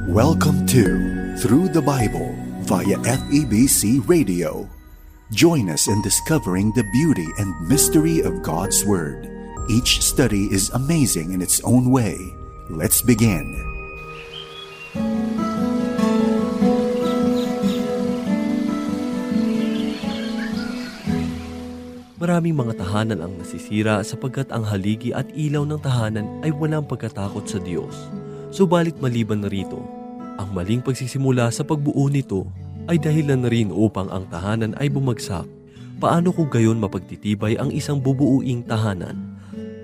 Welcome to Through the Bible via FEBC Radio. Join us in discovering the beauty and mystery of God's Word. Each study is amazing in its own way. Let's begin. Maraming mga tahanan ang nasisira sapagkat ang haligi at ilaw ng tahanan ay walang pagkatakot sa Diyos. Subalit maliban na rito, ang maling pagsisimula sa pagbuo nito ay dahilan na rin upang ang tahanan ay bumagsak. Paano kung gayon mapagtitibay ang isang bubuuing tahanan?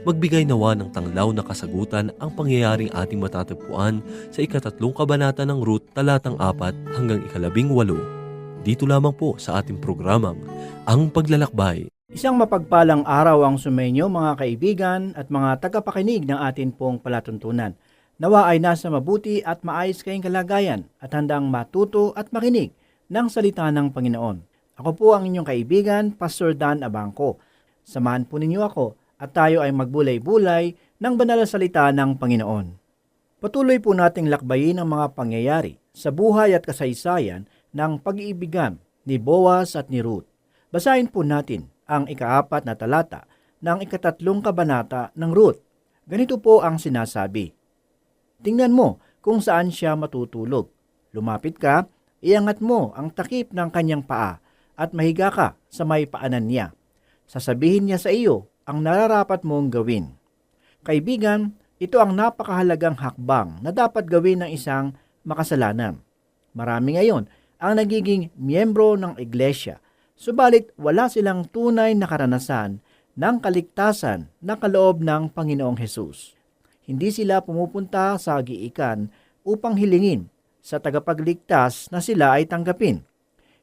Magbigay nawa ng tanglaw na kasagutan ang pangyayaring ating matatagpuan sa 3 kabanata ng Ruth talatang 4 hanggang 18. Dito lamang po sa ating programang Ang Paglalakbay. Isang mapagpalang araw ang sumainyo mga kaibigan at mga tagapakinig ng atin pong palatuntunan. Nawa ay nasa mabuti at maayos kayong kalagayan at handang matuto at makinig ng salita ng Panginoon. Ako po ang inyong kaibigan, Pastor Dan Abangco. Samahan po ninyo ako at tayo ay magbulay-bulay ng banal na salita ng Panginoon. Patuloy po nating lakbayin ang mga pangyayari sa buhay at kasaysayan ng pag-iibigan ni Boaz at ni Ruth. Basahin po natin ang 4 na talata ng 3 kabanata ng Ruth. Ganito po ang sinasabi. Tingnan mo kung saan siya matutulog. Lumapit ka, iangat mo ang takip ng kanyang paa at mahiga ka sa may paanan niya. Sasabihin niya sa iyo ang nararapat mong gawin. Kaibigan, ito ang napakahalagang hakbang na dapat gawin ng isang makasalanan. Marami ngayon ang nagiging miyembro ng iglesia, subalit wala silang tunay na karanasan ng kaligtasan na kaloob ng Panginoong Hesus. Hindi sila pumupunta sa giikan upang hilingin sa tagapagligtas na sila ay tanggapin.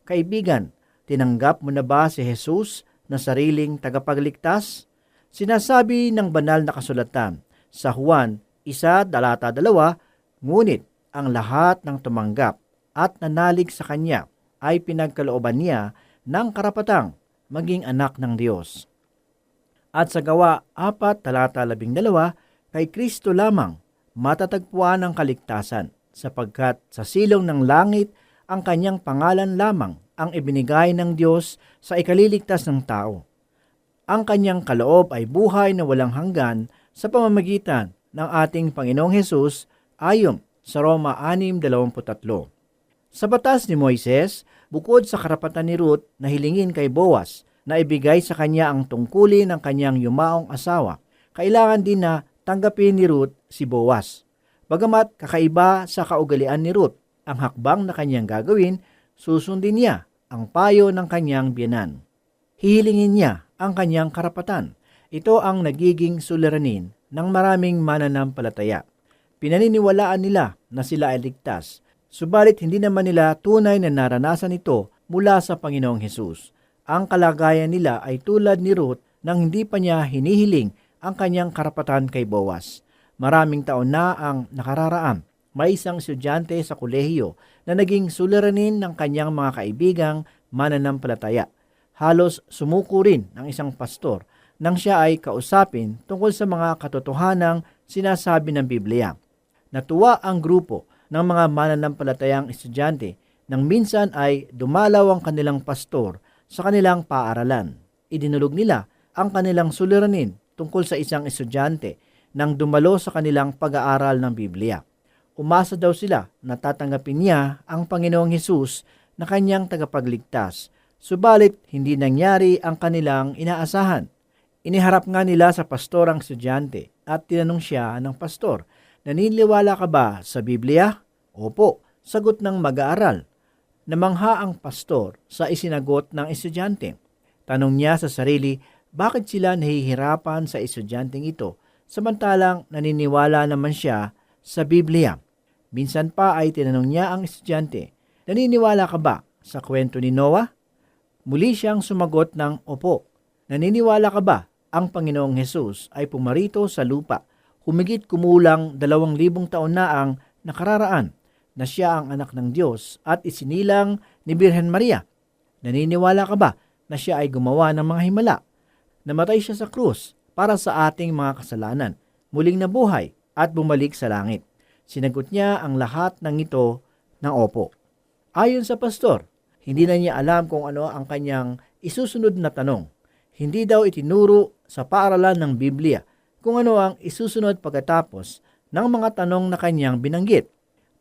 Kaibigan, tinanggap mo na ba si Jesus na sariling tagapagligtas? Sinasabi ng banal na kasulatan sa Juan 1:2, ngunit ang lahat ng tumanggap at nanalig sa Kanya ay pinagkalooban niya ng karapatang maging anak ng Diyos. At sa Gawa 4:12, kay Kristo lamang matatagpuan ang kaligtasan, sapagkat sa silong ng langit ang kanyang pangalan lamang ang ibinigay ng Diyos sa ikaliligtas ng tao. Ang kanyang kaloob ay buhay na walang hanggan sa pamamagitan ng ating Panginoong Hesus ayon sa Roma 6:23. Sa batas ni Moises, bukod sa karapatan ni Ruth na hilingin kay Boaz na ibigay sa kanya ang tungkulin ng kanyang yumaong asawa, kailangan din na tanggapin ni Ruth si Boaz. Bagamat kakaiba sa kaugalian ni Ruth ang hakbang na kanyang gagawin, susundin niya ang payo ng kanyang biyenan. Hihilingin niya ang kanyang karapatan. Ito ang nagiging suliranin ng maraming mananampalataya. Pinaniniwalaan nila na sila ay ligtas, subalit hindi naman nila tunay na naranasan ito mula sa Panginoong Hesus. Ang kalagayan nila ay tulad ni Ruth nang hindi pa niya hinihiling ang kanyang karapatan kay Boaz. Maraming taon na ang nakararaan. May isang estudyante sa kolehiyo na naging suliranin ng kanyang mga kaibigang mananampalataya. Halos sumuko rin ng isang pastor nang siya ay kausapin tungkol sa mga katotohanang sinasabi ng Biblia. Natuwa ang grupo ng mga mananampalatayang estudyante nang minsan ay dumalaw ang kanilang pastor sa kanilang paaralan. Idinulog nila ang kanilang suliranin tungkol sa isang estudyante nang dumalo sa kanilang pag-aaral ng Biblia. Umasa daw sila na tatanggapin niya ang Panginoong Hesus na kanyang tagapagligtas, subalit hindi nangyari ang kanilang inaasahan. Iniharap nga nila sa pastor ang estudyante at tinanong siya ng pastor, "Naniniwala ka ba sa Biblia?" "Opo," sagot ng mag-aaral. Namangha ang pastor sa isinagot ng estudyante. Tanong niya sa sarili, bakit sila nahihirapan sa estudyanteng ito samantalang naniniwala naman siya sa Biblia? Minsan pa ay tinanong niya ang estudyante, "Naniniwala ka ba sa kwento ni Noah?" Muli siyang sumagot ng opo. "Naniniwala ka ba ang Panginoong Hesus ay pumarito sa lupa humigit kumulang 2,000 taon na ang nakararaan, na siya ang anak ng Diyos at isinilang ni Birhen Maria? Naniniwala ka ba na siya ay gumawa ng mga himala? Namatay siya sa krus para sa ating mga kasalanan, muling nabuhay at bumalik sa langit. Sinagot niya ang lahat ng ito ng opo. Ayon sa pastor, hindi na niya alam kung ano ang kanyang isusunod na tanong. Hindi daw itinuro sa paaralan ng Biblia kung ano ang isusunod pagkatapos ng mga tanong na kanyang binanggit.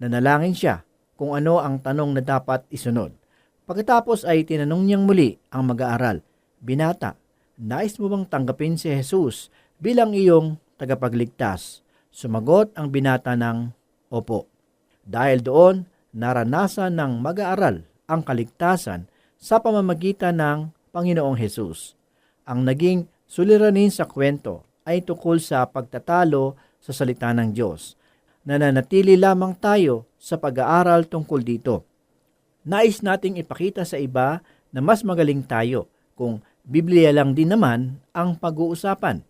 Nanalangin siya kung ano ang tanong na dapat isunod. Pagkatapos ay tinanong niyang muli ang mag-aaral, "Binata, nais mo bang tanggapin si Jesus bilang iyong tagapagligtas?" Sumagot ang binata ng opo. Dahil doon, naranasan ng mag-aaral ang kaligtasan sa pamamagitan ng Panginoong Jesus. Ang naging suliranin sa kwento ay tungkol sa pagtatalo sa salita ng Diyos. Nananatili lamang tayo sa pag-aaral tungkol dito. Nais nating ipakita sa iba na mas magaling tayo kung Biblia lang din naman ang pag-uusapan.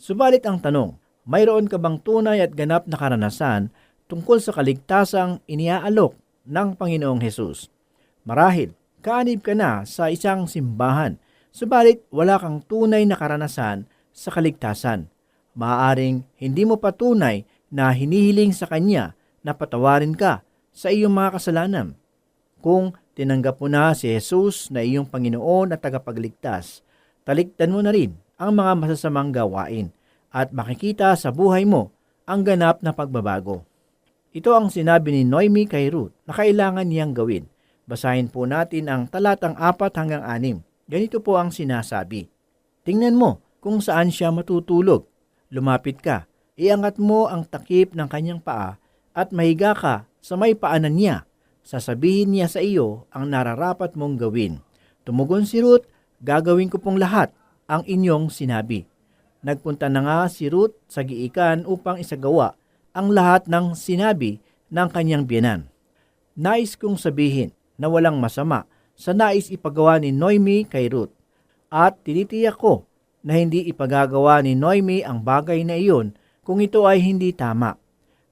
Subalit ang tanong, mayroon ka bang tunay at ganap na karanasan tungkol sa kaligtasang iniaalok ng Panginoong Hesus? Marahil, kaanib ka na sa isang simbahan, subalit wala kang tunay na karanasan sa kaligtasan. Maaaring hindi mo pa tunay na hinihiling sa Kanya na patawarin ka sa iyong mga kasalanan. Kung tinanggap mo na si Jesus na iyong Panginoon at tagapagligtas, talikdan mo na rin ang mga masasamang gawain at makikita sa buhay mo ang ganap na pagbabago. Ito ang sinabi ni Noemi kay Ruth na kailangan niyang gawin. Basahin po natin ang talatang 4-6. Ganito po ang sinasabi. Tingnan mo kung saan siya matutulog. Lumapit ka, iangat mo ang takip ng kanyang paa at mahiga ka sa may paanan niya. Sasabihin niya sa iyo ang nararapat mong gawin. Tumugon si Ruth, gagawin ko pong lahat ang inyong sinabi. Nagpunta na nga si Ruth sa giikan upang isagawa ang lahat ng sinabi ng kanyang biyenan. Nais kong sabihin na walang masama sa nais ipagawa ni Noemi kay Ruth. At tinitiyak ko na hindi ipagagawa ni Noemi ang bagay na iyon kung ito ay hindi tama.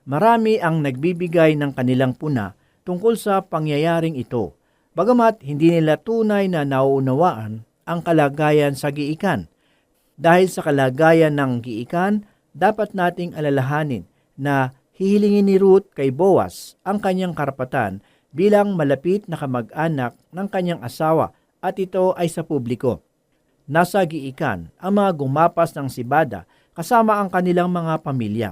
Marami ang nagbibigay ng kanilang puna tungkol sa pangyayaring ito, bagamat hindi nila tunay na nauunawaan ang kalagayan sa giikan. Dahil sa kalagayan ng giikan, dapat nating alalahanin na hihilingin ni Ruth kay Boaz ang kanyang karapatan bilang malapit na kamag-anak ng kanyang asawa at ito ay sa publiko. Nasa giikan ang mga gumapas ng sibada kasama ang kanilang mga pamilya.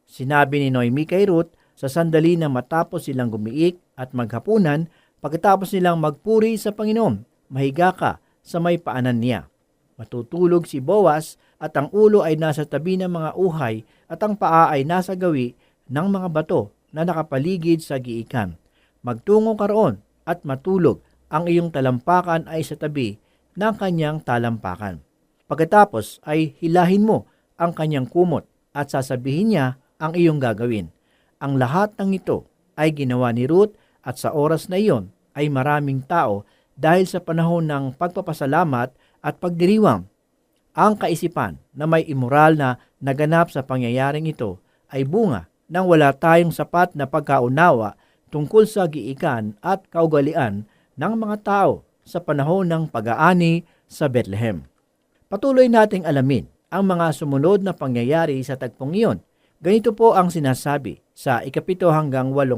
Sinabi ni Noemi kay Ruth sa sandali na matapos silang gumiik at maghapunan, pagkatapos nilang magpuri sa Panginoon, mahiga ka sa may paanan niya. Matutulog si Boaz at ang ulo ay nasa tabi ng mga uhay at ang paa ay nasa gawi ng mga bato na nakapaligid sa giikan. Magtungo ka roon at matulog, ang iyong talampakan ay sa tabi ng kanyang talampakan. Pagkatapos ay hilahin mo ang kanyang kumot at sasabihin niya ang iyong gagawin. Ang lahat ng ito ay ginawa ni Ruth at sa oras na iyon ay maraming tao dahil sa panahon ng pagpapasalamat at pagdiriwang. Ang kaisipan na may immoral na naganap sa pangyayaring ito ay bunga nang wala tayong sapat na pagkaunawa tungkol sa giikan at kaugalian ng mga tao sa panahon ng pag-aani sa Bethlehem. Patuloy nating alamin ang mga sumunod na pangyayari sa tagpong iyon. Ganito po ang sinasabi sa 7-8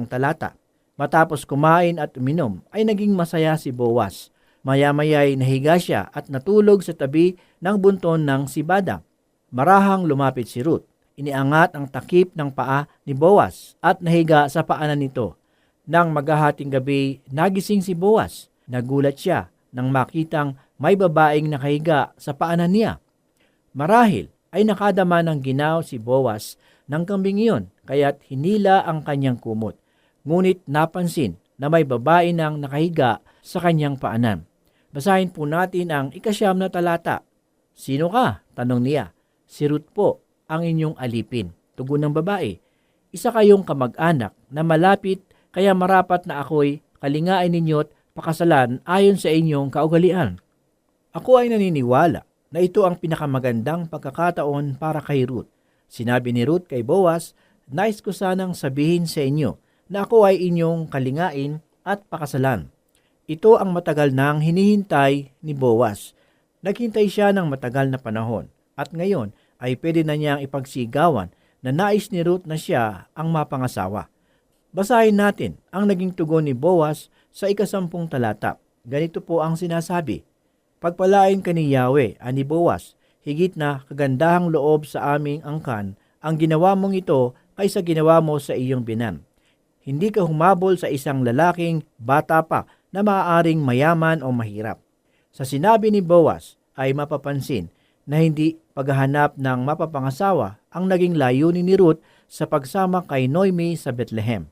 talata. Matapos kumain at uminom ay naging masaya si Boaz. Maya-maya'y nahiga siya at natulog sa tabi ng bunton ng sibada. Marahang lumapit si Ruth. Iniangat ang takip ng paa ni Boaz at nahiga sa paanan nito. Nang maghahating gabi, nagising si Boaz. Nagulat siya nang makitang may babaeng nakahiga sa paanan niya. Marahil ay nakadama ng ginaw si Boaz ng kambing iyon, kaya't hinila ang kanyang kumot. Ngunit napansin na may babae nang nakahiga sa kanyang paanan. Basahin po natin ang 9 na talata. Sino ka? Tanong niya. Si Ruth po, ang inyong alipin. Tugon ng babae. Isa kayong kamag-anak na malapit, kaya marapat na ako'y kalingain ninyo't pakasalan ayon sa inyong kaugalian. Ako ay naniniwala na ito ang pinakamagandang pagkakataon para kay Ruth. Sinabi ni Ruth kay Boaz, nais ko sanang sabihin sa inyo na ako ay inyong kalingain at pakasalan. Ito ang matagal nang hinihintay ni Boaz. Naghintay siya ng matagal na panahon at ngayon ay pwede na niyang ipagsigawan na nais ni Ruth na siya ang mapangasawa. Basahin natin ang naging tugon ni Boaz sa 10 talata. Ganito po ang sinasabi, "Pagpalain ka ni Yahweh, ani Boaz, higit na kagandahang loob sa aming angkan, ang ginawa mong ito kaysa ginawa mo sa iyong binan. Hindi ka humabol sa isang lalaking bata pa na maaaring mayaman o mahirap." Sa sinabi ni Boaz ay mapapansin na hindi paghahanap ng mapapangasawa ang naging layunin ni Ruth sa pagsama kay Noemi sa Bethlehem.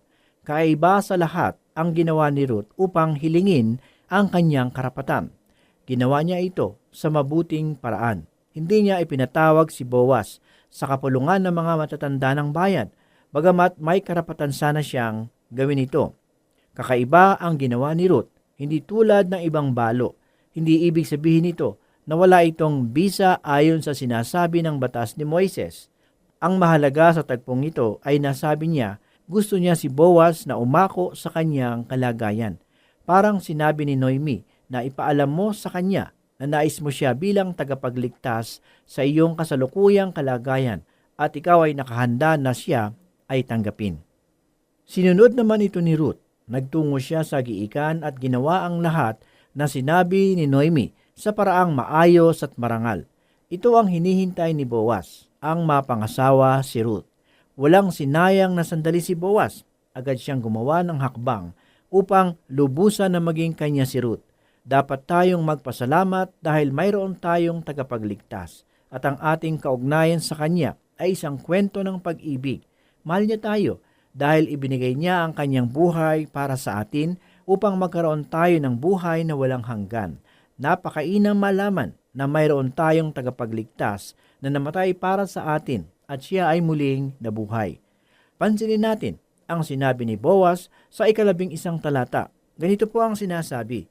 Kaiba sa lahat ang ginawa ni Ruth upang hilingin ang kanyang karapatan. Ginawa niya ito sa mabuting paraan. Hindi niya ipinatawag si Boaz sa kapulungan ng mga matatanda ng bayan, bagamat may karapatan sana siyang gawin ito. Kakaiba ang ginawa ni Ruth, hindi tulad ng ibang balo. Hindi ibig sabihin nito na wala itong bisa ayon sa sinasabi ng batas ni Moises. Ang mahalaga sa tagpong ito ay nasabi niya, gusto niya si Boaz na umako sa kanyang kalagayan. Parang sinabi ni Noemi na ipaalam mo sa kanya na nais mo siya bilang tagapagligtas sa iyong kasalukuyang kalagayan at ikaw ay nakahanda na siya ay tanggapin. Sinunod naman ito ni Ruth. Nagtungo siya sa giikan at ginawa ang lahat na sinabi ni Noemi sa paraang maayos at marangal. Ito ang hinihintay ni Boaz, ang mapangasawa si Ruth. Walang sinayang na sandali si Boaz. Agad siyang gumawa ng hakbang upang lubusan na maging kanya si Ruth. Dapat tayong magpasalamat dahil mayroon tayong tagapagligtas at ang ating kaugnayan sa kanya ay isang kwento ng pag-ibig. Mahal niya tayo dahil ibinigay niya ang kanyang buhay para sa atin upang magkaroon tayo ng buhay na walang hanggan. Napakainam malaman na mayroon tayong tagapagligtas na namatay para sa atin at siya ay muling nabuhay. Pansinin natin ang sinabi ni Boaz sa 11 talata. Ganito po ang sinasabi,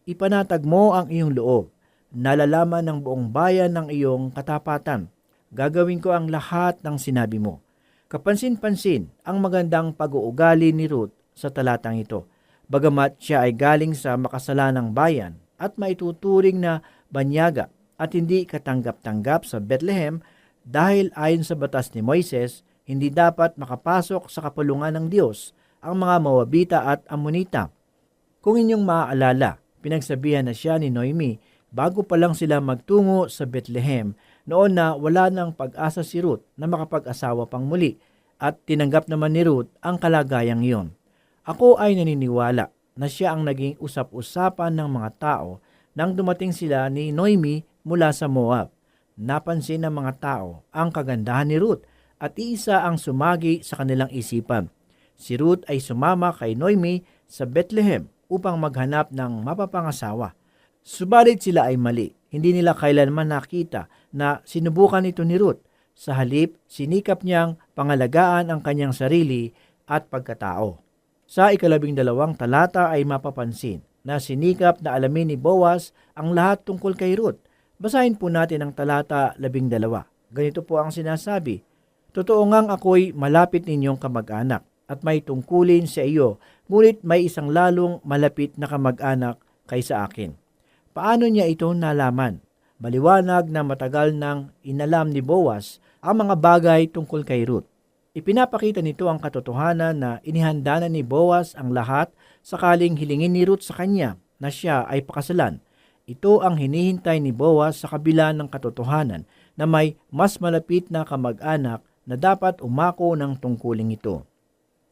"Ipanatag mo ang iyong loob, nalalaman ng buong bayan ng iyong katapatan. Gagawin ko ang lahat ng sinabi mo." Kapansin-pansin ang magandang pag-uugali ni Ruth sa talatang ito. Bagamat siya ay galing sa makasalanang bayan at maituturing na banyaga at hindi katanggap-tanggap sa Bethlehem dahil ayon sa batas ni Moises, hindi dapat makapasok sa kapulungan ng Diyos ang mga Moabita at Ammonita. Kung inyong maaalala, pinagsabihan na siya ni Noemi bago pa lang sila magtungo sa Bethlehem noon na wala ng pag-asa si Ruth na makapag-asawa pang muli at tinanggap naman ni Ruth ang kalagayang iyon. Ako ay naniniwala na siya ang naging usap-usapan ng mga tao nang dumating sila ni Noemi mula sa Moab. Napansin ng mga tao ang kagandahan ni Ruth at iisa ang sumagi sa kanilang isipan. Si Ruth ay sumama kay Noemi sa Bethlehem upang maghanap ng mapapangasawa. Subalit sila ay mali. Hindi nila kailanman nakita na sinubukan ito ni Ruth. Sa halip, sinikap niyang pangalagaan ang kanyang sarili at pagkatao. Sa 12 talata ay mapapansin na sinikap na alamin ni Boaz ang lahat tungkol kay Ruth. Basahin po natin ang talata 12. Ganito po ang sinasabi, "Totoo ngang ako'y malapit ninyong kamag-anak at may tungkulin sa iyo, ngunit may isang lalong malapit na kamag-anak kaysa akin." Paano niya ito nalaman? Maliwanag na matagal nang inalam ni Boaz ang mga bagay tungkol kay Ruth. Ipinapakita nito ang katotohanan na inihanda na ni Boaz ang lahat sakaling hilingin ni Ruth sa kanya na siya ay pakasalan. Ito ang hinihintay ni Boaz sa kabila ng katotohanan na may mas malapit na kamag-anak na dapat umako ng tungkuling ito.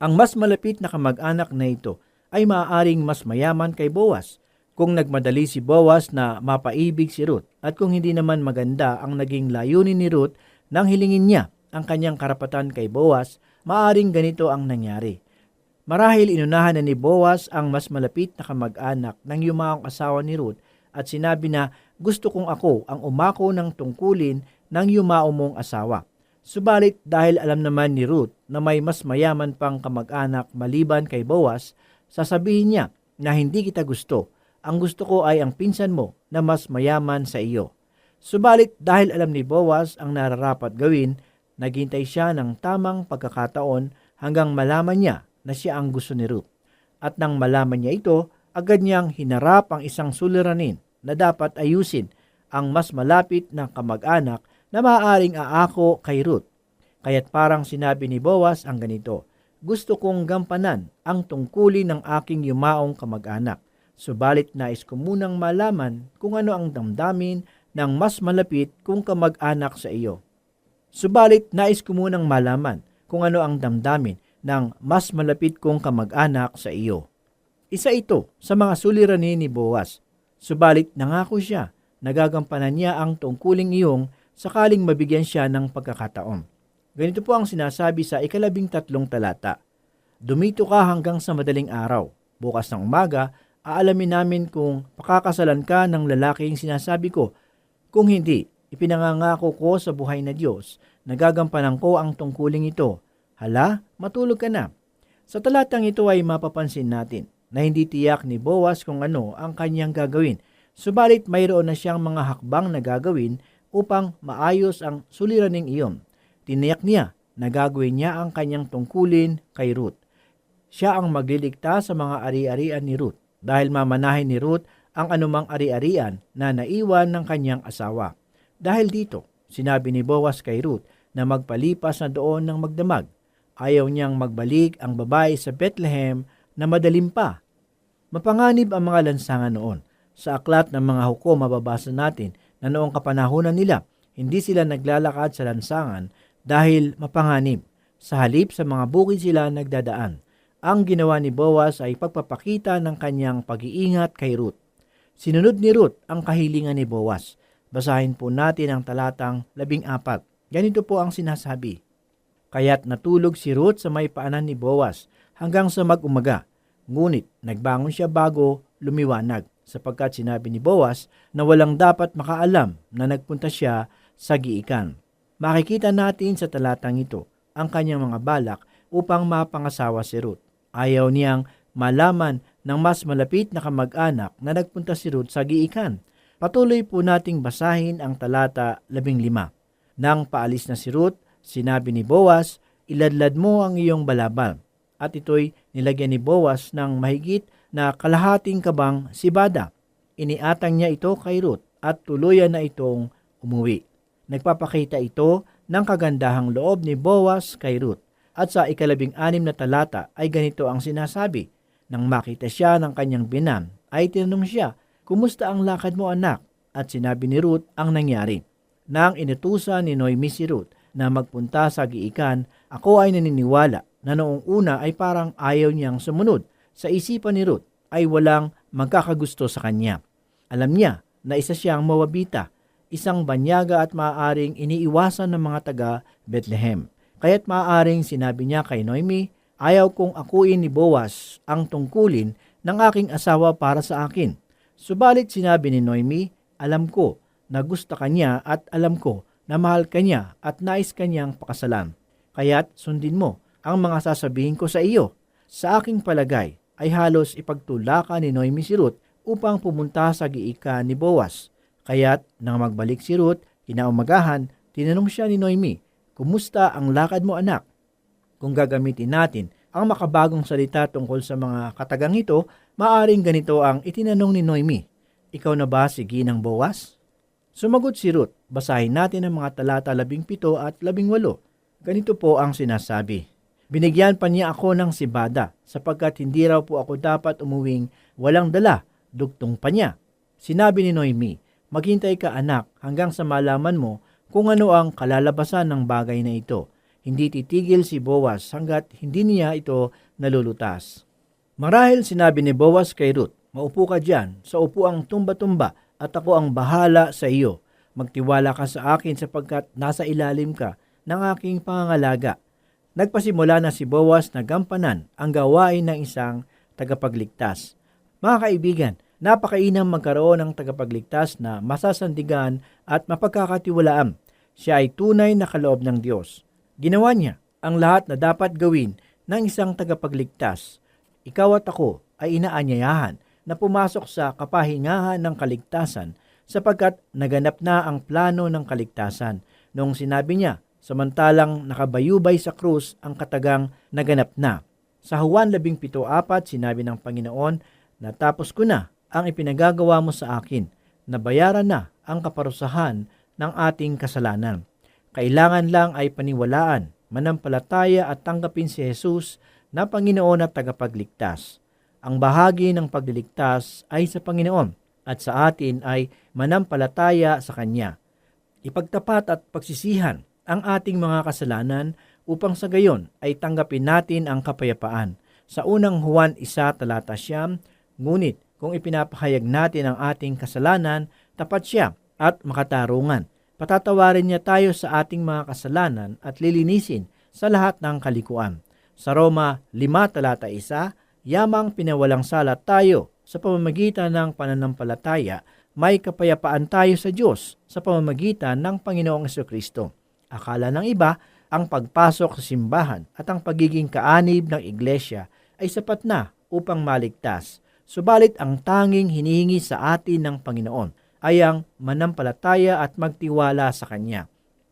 Ang mas malapit na kamag-anak na ito ay maaaring mas mayaman kay Boaz. Kung nagmadali si Boaz na mapaibig si Ruth at kung hindi naman maganda ang naging layunin ni Ruth nang hilingin niya ang kanyang karapatan kay Boaz, maaaring ganito ang nangyari. Marahil inunahan na ni Boaz ang mas malapit na kamag-anak ng yumaong asawa ni Ruth at sinabi na, "Gusto kong ako ang umako ng tungkulin ng yumao mong asawa." Subalit dahil alam naman ni Ruth na may mas mayaman pang kamag-anak maliban kay Boaz, sasabihin niya na hindi kita gusto. Ang gusto ko ay ang pinsan mo na mas mayaman sa iyo. Subalit dahil alam ni Boaz ang nararapat gawin, naghintay siya ng tamang pagkakataon hanggang malaman niya na siya ang gusto ni Ruth. At nang malaman niya ito, agad niyang hinarap ang isang suliranin na dapat ayusin ang mas malapit na kamag-anak na maaaring aako kay Ruth. Kaya't parang sinabi ni Boaz ang ganito, gusto kong gampanan ang tungkulin ng aking yumaong kamag-anak. Subalit nais ko munang malaman kung ano ang damdamin ng mas malapit kong kamag-anak sa iyo. Subalit nais ko munang malaman kung ano ang damdamin ng mas malapit kong kamag-anak sa iyo. Isa ito sa mga suliranin ni Boaz. Subalit nangako siya, nagagampanan niya ang tungkuling iyong sakaling mabigyan siya ng pagkakataon. Ganito po ang sinasabi sa 13 talata. Dumito ka hanggang sa madaling araw. Bukas ng umaga, aalamin namin kung pakakasalan ka ng lalaking sinasabi ko. Kung hindi, ipinangangako ko sa buhay na Diyos, nagagampanan ko ang tungkuling ito. Hala, matulog ka na. Sa talatang ito ay mapapansin natin na hindi tiyak ni Boaz kung ano ang kanyang gagawin. Subalit mayroon na siyang mga hakbang na gagawin upang maayos ang suliraning iyon. Tiniyak niya na gagawin niya ang kanyang tungkulin kay Ruth. Siya ang magliligtas sa mga ari-arian ni Ruth dahil mamanahin ni Ruth ang anumang ari-arian na naiwan ng kanyang asawa. Dahil dito, sinabi ni Boaz kay Ruth na magpalipas na doon ng magdamag. Ayaw niyang magbalik ang babae sa Bethlehem na madalim pa. Mapanganib ang mga lansangan noon. Sa aklat ng mga hukom mababasa natin na noong kapanahunan nila, hindi sila naglalakad sa lansangan dahil mapanganib. Sa halip sa mga bukid sila nagdadaan. Ang ginawa ni Boaz ay pagpapakita ng kanyang pag-iingat kay Ruth. Sinunod ni Ruth ang kahilingan ni Boaz. Basahin po natin ang talatang 14. Ganito po ang sinasabi. Kaya't natulog si Ruth sa may paanan ni Boaz hanggang sa mag-umaga. Ngunit nagbangon siya bago lumiwanag sapagkat sinabi ni Boaz na walang dapat makaalam na nagpunta siya sa giikan. Makikita natin sa talatang ito ang kanyang mga balak upang mapangasawa si Ruth. Ayaw niyang malaman ng mas malapit na kamag-anak na nagpunta si Ruth sa giikan. Patuloy po nating basahin ang talata 15. Nang paalis na si Ruth, sinabi ni Boaz, iladlad mo ang iyong balabal. At ito'y nilagyan ni Boaz ng mahigit na kalahating kabang sibada. Iniatang niya ito kay Ruth at tuluyan na itong umuwi. Nagpapakita ito ng kagandahang loob ni Boaz kay Ruth. At sa 16 na talata ay ganito ang sinasabi. Nang makita siya ng kanyang binan, ay tinanong siya, kumusta ang lakad mo anak? At sinabi ni Ruth ang nangyari. Nang inutusan ni Noemi si Ruth na magpunta sa giikan, ako ay naniniwala na noong una ay parang ayaw niyang sumunod. Sa isipan ni Ruth ay walang magkakagusto sa kanya. Alam niya na isa siyang Moabita, isang banyaga at maaaring iniiwasan ng mga taga Bethlehem. Kaya't maaaring sinabi niya kay Noemi, ayaw kong akuin ni Boaz ang tungkulin ng aking asawa para sa akin. Subalit sinabi ni Noemi, alam ko na gusto kanya at alam ko na mahal kanya at nais kanyang pakasalan. Kaya't sundin mo ang mga sasabihin ko sa iyo. Sa aking palagay ay halos ipagtulakan ni Noemi si Ruth upang pumunta sa giikan ni Boaz. Kaya't nang magbalik si Ruth, kinaumagahan, tinanong siya ni Noemi, kumusta ang lakad mo anak? Kung gagamitin natin ang makabagong salita tungkol sa mga katagang ito, maaring ganito ang itinanong ni Noemi, ikaw na ba si ginang Boaz? Sumagot si Ruth, basahin natin ang mga talata 17 at 18. Ganito po ang sinasabi. Binigyan pa niya ako ng sibada sapagkat hindi raw po ako dapat umuwing walang dala, dugtong pa niya. Sinabi ni Noemi, maghintay ka anak hanggang sa malaman mo kung ano ang kalalabasan ng bagay na ito. Hindi titigil si Boaz hanggat hindi niya ito nalulutas. Marahil sinabi ni Boaz kay Ruth, maupo ka dyan sa upuang tumba-tumba at ako ang bahala sa iyo. Magtiwala ka sa akin sapagkat nasa ilalim ka ng aking pangangalaga. Nagpasimula na si Boaz na gampanan ang gawain ng isang tagapagligtas. Mga kaibigan, napakainam magkaroon ng tagapagligtas na masasandigan at mapagkakatiwalaan. Siya ay tunay na kaloob ng Diyos. Ginawa niya ang lahat na dapat gawin ng isang tagapagligtas. Ikaw at ako ay inaanyayahan na pumasok sa kapahingahan ng kaligtasan sapagkat naganap na ang plano ng kaligtasan. Noong sinabi niya, samantalang nakabayubay sa krus ang katagang naganap na. Sa Juan 17:4 sinabi ng Panginoon, natapos ko na ang ipinagagawa mo sa akin, nabayaran na ang kaparusahan ng ating kasalanan. Kailangan lang ay paniwalaan, manampalataya at tanggapin si Jesus na Panginoon at tagapagligtas. Ang bahagi ng pagliligtas ay sa Panginoon at sa atin ay manampalataya sa Kanya. Ipagtapat at pagsisihan ang ating mga kasalanan upang sa gayon ay tanggapin natin ang kapayapaan. Sa unang Juan 1:9, ngunit kung ipinapahayag natin ang ating kasalanan, tapat siya at makatarungan. Patatawarin niya tayo sa ating mga kasalanan at lilinisin sa lahat ng kalikuan. Sa Roma 5:1, yamang pinawalang sala tayo sa pamamagitan ng pananampalataya, may kapayapaan tayo sa Diyos sa pamamagitan ng Panginoong Jesucristo. Akala ng iba, ang pagpasok sa simbahan at ang pagiging kaanib ng iglesia ay sapat na upang maligtas. Subalit ang tanging hinihingi sa atin ng Panginoon ay ang manampalataya at magtiwala sa Kanya.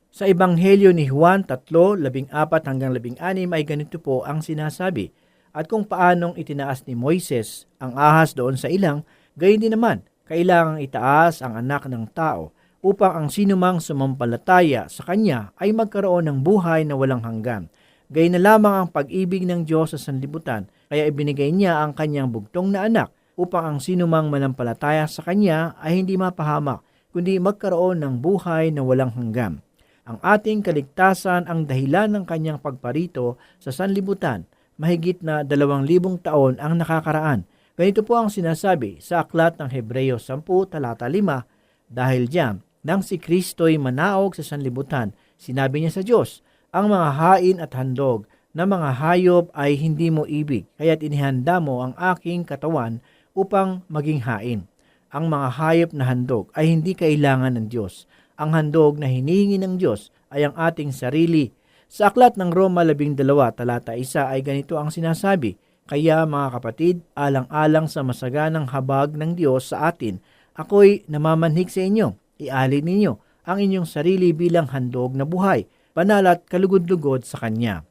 Sa Ebanghelyo ni Juan 3:14-16 ay ganito po ang sinasabi, at kung paanong itinaas ni Moises ang ahas doon sa ilang, gayon din naman, kailangang itaas ang anak ng tao upang ang sinumang sumampalataya sa Kanya ay magkaroon ng buhay na walang hanggan. Gayon na lamang ang pag-ibig ng Diyos sa sanlibutan, kaya ibinigay niya ang Kanyang bugtong na anak upang ang sinumang manampalataya sa Kanya ay hindi mapahamak, kundi magkaroon ng buhay na walang hanggan. Ang ating kaligtasan ang dahilan ng Kanyang pagparito sa sanlibutan. Mahigit na 2,000 taon ang nakakaraan. Ganito po ang sinasabi sa aklat ng Hebreo 10:5, dahil diyan, nang si Kristo'y manaog sa sanlibutan, sinabi niya sa Diyos, ang mga hain at handog na mga hayop ay hindi mo ibig, kaya't inihanda mo ang aking katawan upang maging hain. Ang mga hayop na handog ay hindi kailangan ng Diyos. Ang handog na hinihingi ng Diyos ay ang ating sarili. Sa aklat ng Roma 12:1 ay ganito ang sinasabi, kaya mga kapatid, alang-alang sa masaganang habag ng Diyos sa atin, ako'y namamanhik sa inyo. Ialin ninyo ang inyong sarili bilang handog na buhay, banal at kalugod-lugod sa Kanya.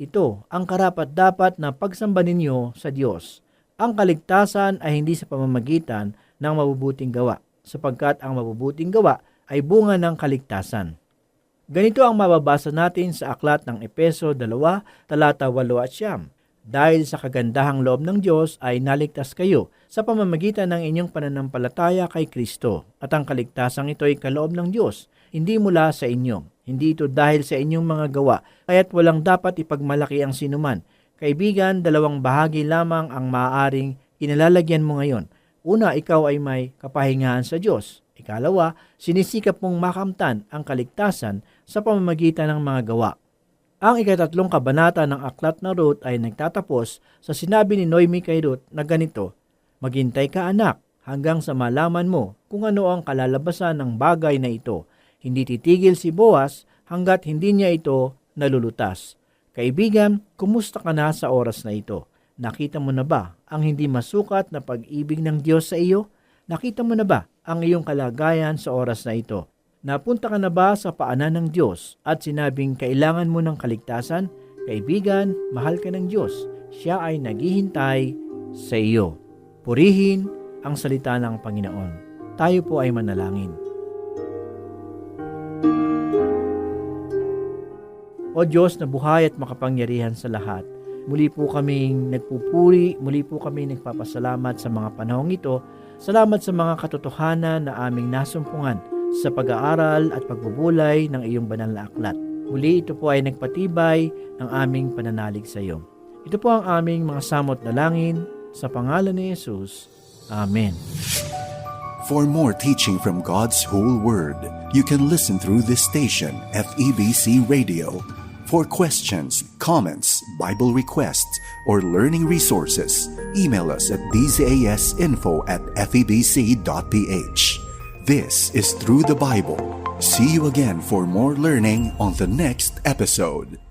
Ito ang karapat-dapat na pagsamba ninyo sa Diyos. Ang kaligtasan ay hindi sa pamamagitan ng mabubuting gawa, sapagkat ang mabubuting gawa ay bunga ng kaligtasan. Ganito ang mababasa natin sa aklat ng Efeso 2:8-9. Dahil sa kagandahang loob ng Diyos ay naligtas kayo sa pamamagitan ng inyong pananampalataya kay Kristo. At ang kaligtasang ito ay kaloob ng Diyos, hindi mula sa inyo. Hindi ito dahil sa inyong mga gawa, kaya't walang dapat ipagmalaki ang sinuman. Kaibigan, 2 bahagi lamang ang maaaring inalalagyan mo ngayon. Una, ikaw ay may kapahingahan sa Diyos. Ikalawa, sinisikap mong makamtan ang kaligtasan sa pamamagitan ng mga gawa. Ang 3 kabanata ng aklat na Ruth ay nagtatapos sa sinabi ni Noemi kay Ruth na ganito, maghintay ka anak hanggang sa malaman mo kung ano ang kalalabasan ng bagay na ito. Hindi titigil si Boaz hanggat hindi niya ito nalulutas. Kaibigan, kumusta ka na sa oras na ito? Nakita mo na ba ang hindi masukat na pag-ibig ng Diyos sa iyo? Nakita mo na ba ang iyong kalagayan sa oras na ito? Napunta ka na ba sa paanan ng Diyos at sinabing kailangan mo ng kaligtasan? Kaibigan, mahal ka ng Diyos. Siya ay naghihintay sa iyo. Purihin ang salita ng Panginoon. Tayo po ay manalangin. O Diyos na buhay at makapangyarihan sa lahat, muli po kaming nagpupuri, muli po kaming nagpapasalamat sa mga panahong ito. Salamat sa mga katotohanan na aming nasumpungan sa pag-aaral at pagbubulay ng iyong banal na aklat. Muli ito po ay nagpatibay ng aming pananalig sa iyo. Ito po ang aming mga samot dalangin sa pangalan ni Jesus. Amen. For more teaching from God's whole Word, you can listen through this station, FEBC Radio. For questions, comments, Bible requests, or learning resources, email us at dzasinfo@febc.ph. This is Through the Bible. See you again for more learning on the next episode.